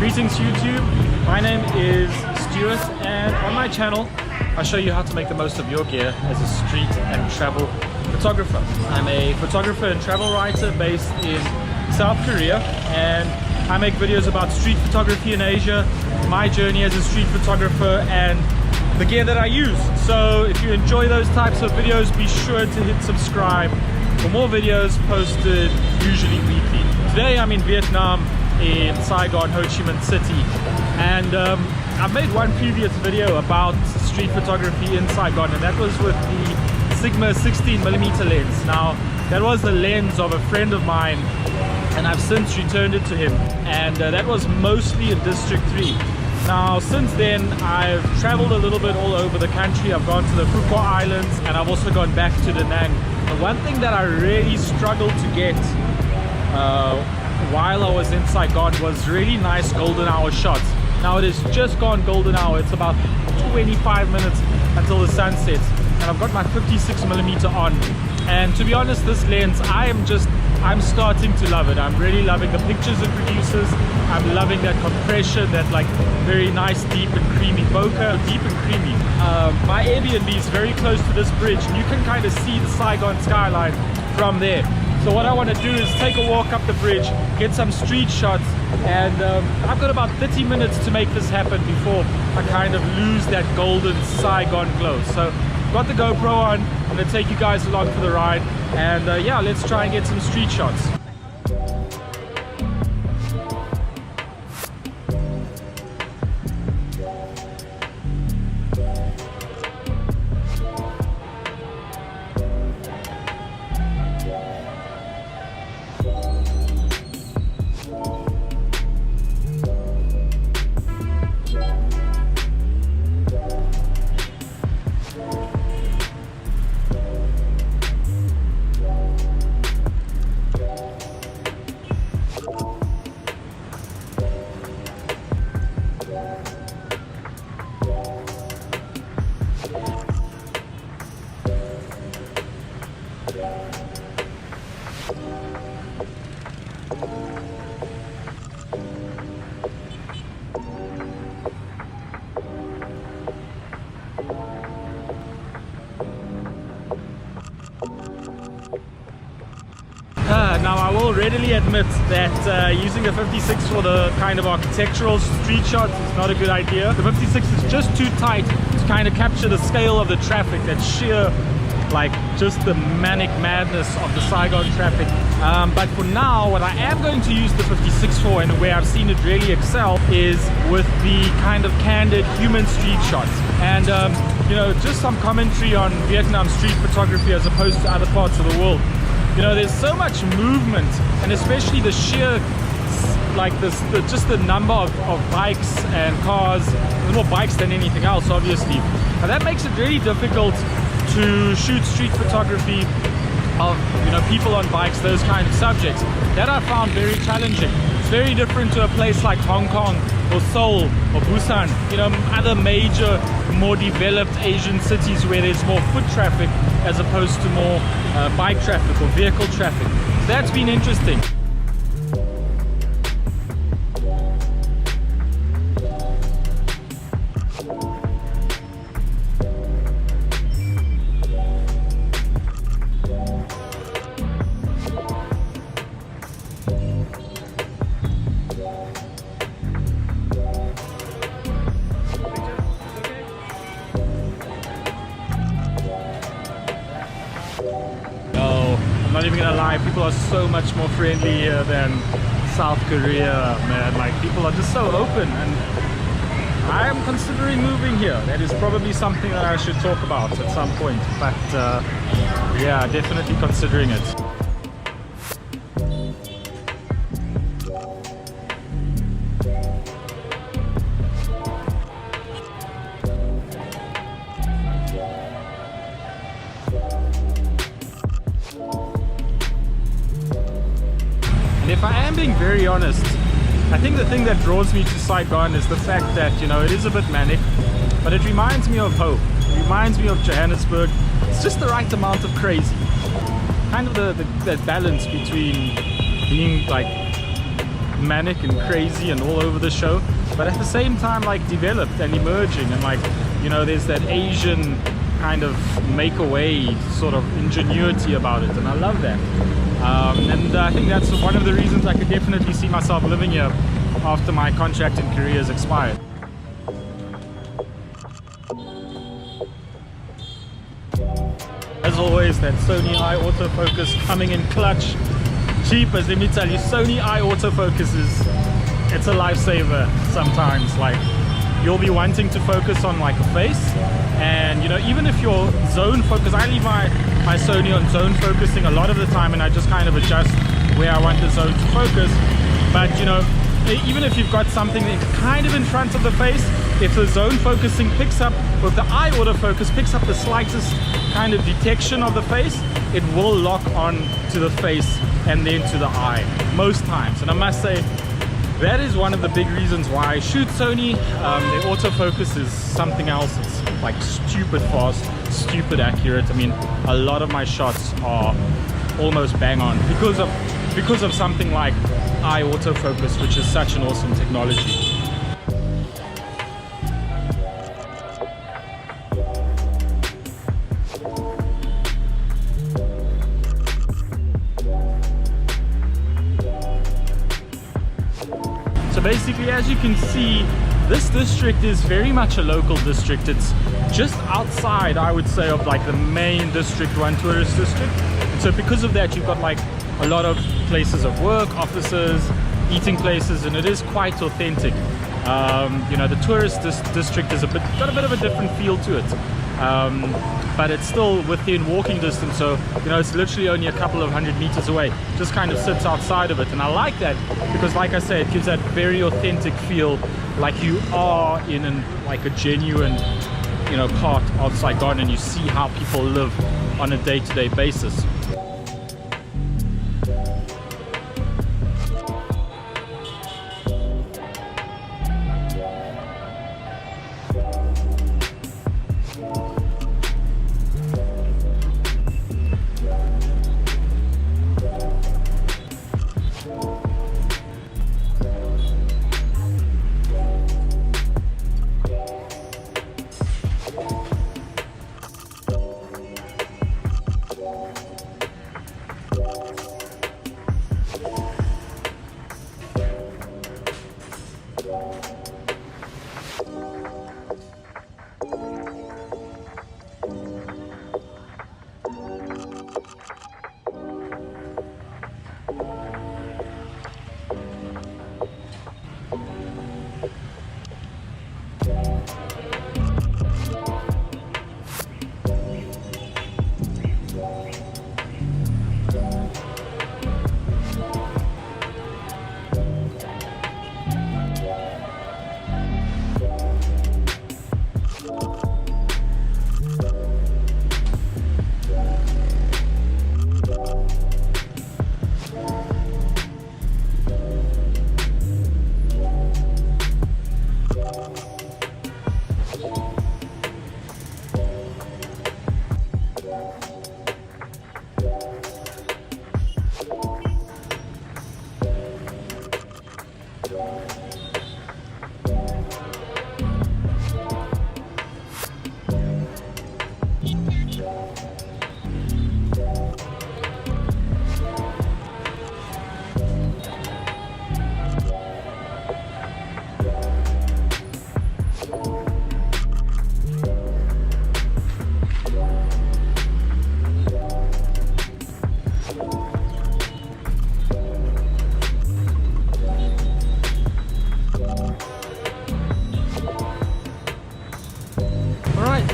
Greetings YouTube, my name is Stuart and on my channel I show you how to make the most of your gear as a street and travel photographer. I'm a photographer and travel writer based in South Korea, and I make videos about street photography in Asia, my journey as a street photographer and the gear that I use. So if you enjoy those types of videos, be sure to hit subscribe for more videos posted usually weekly. Today I'm in Vietnam, in Saigon, Ho Chi Minh City, and I've made one previous video about street photography in Saigon, and that was with the Sigma 16mm lens. Now that was the lens of a friend of mine and I've since returned it to him, and that was mostly in District 3. Now since then I've traveled a little bit all over the country. I've gone to the Phu Quoc Islands and I've also gone back to Da Nang. The one thing that I really struggled to get while I was in Saigon was really nice golden hour shots. Now it is just gone golden hour, it's about 25 minutes until the sun sets, and I've got my 56mm on, and to be honest, this lens, I'm starting to love it. I'm really loving the pictures it produces. I'm loving that compression, that like very nice deep and creamy bokeh, deep and creamy. My Airbnb is very close to this bridge and you can kind of see the Saigon skyline from there. So what I want to do is take a walk up the bridge, get some street shots, and I've got about 30 minutes to make this happen before I kind of lose that golden Saigon glow. So got the GoPro on, I'm going to take you guys along for the ride, and yeah, let's try and get some street shots. Now I will readily admit that using a 56 for the kind of architectural street shots is not a good idea. The 56 is just too tight to kind of capture the scale of the traffic, that sheer, like just the manic madness of the Saigon traffic. But for now, what I am going to use the 56 for, and where I've seen it really excel, is with the kind of candid human street shots. And you know, just some commentary on Vietnam street photography as opposed to other parts of the world. You know, there's so much movement, and especially the sheer, like just the number of bikes and cars. There's more bikes than anything else, obviously. And that makes it really difficult to shoot street photography of, you know, people on bikes, those kind of subjects. That I found very challenging. It's very different to a place like Hong Kong or Seoul or Busan, you know, other major, more developed Asian cities where there's more foot traffic as opposed to more bike traffic or vehicle traffic. So that's been interesting. I'm not even gonna lie, people are so much more friendly here than South Korea, man. Like, people are just so open, and I am considering moving here. That is probably something that I should talk about at some point, but yeah, definitely considering it. If I am being very honest, I think the thing that draws me to Saigon is the fact that, you know, it is a bit manic, but it reminds me of Ho. It reminds me of Johannesburg. It's just the right amount of crazy. Kind of the balance between being like manic and crazy and all over the show, but at the same time like developed and emerging, and like, you know, there's that Asian kind of make away sort of ingenuity about it, and I love that. And I think that's one of the reasons I could definitely see myself living here after my contract in Korea has expired. As always, that Sony Eye Autofocus coming in clutch. Cheapers, let me tell you, Sony Eye Autofocus it's a lifesaver sometimes. Like, you'll be wanting to focus on like a face, and you know, even if you're zone focus, I leave my Sony on zone focusing a lot of the time, and I just kind of adjust where I want the zone to focus. But you know, even if you've got something kind of in front of the face, if the zone focusing picks up, with the eye autofocus picks up the slightest kind of detection of the face, it will lock on to the face and then to the eye most times. And I must say, that is one of the big reasons why I shoot Sony. Their autofocus is something else. It's like stupid fast, stupid accurate. I mean, a lot of my shots are almost bang on because of something like eye autofocus, which is such an awesome technology. So basically, as you can see, this district is very much a local district. It's just outside, I would say, of like the main District 1 tourist district. And so because of that, you've got like a lot of places of work, offices, eating places, and it is quite authentic. You know, the tourist district is got a bit of a different feel to it, but it's still within walking distance. So you know, it's literally only a couple of 100 meters away. Just kind of sits outside of it, and I like that because, like I say, it gives that very authentic feel, like you are in like a genuine, you know, part of Saigon, and you see how people live on a day-to-day basis.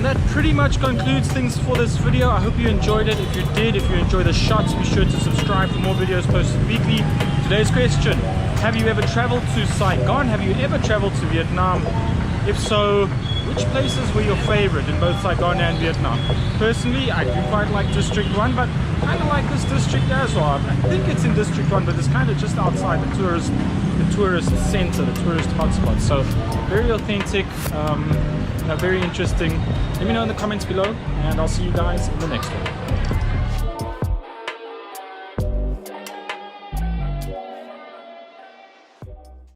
That pretty much concludes things for this video. I hope you enjoyed it. If you did, if you enjoy the shots, be sure to subscribe for more videos posted weekly. Today's question: have you ever traveled to Saigon? Have you ever traveled to Vietnam? If so, which places were your favorite in both Saigon and Vietnam? Personally, I do quite like District 1, but I kind of like this district as well. I think it's in District 1, but it's kind of just outside the tourist center, the tourist hotspot. So very authentic, very interesting. Let me know in the comments below, and I'll see you guys in the next one.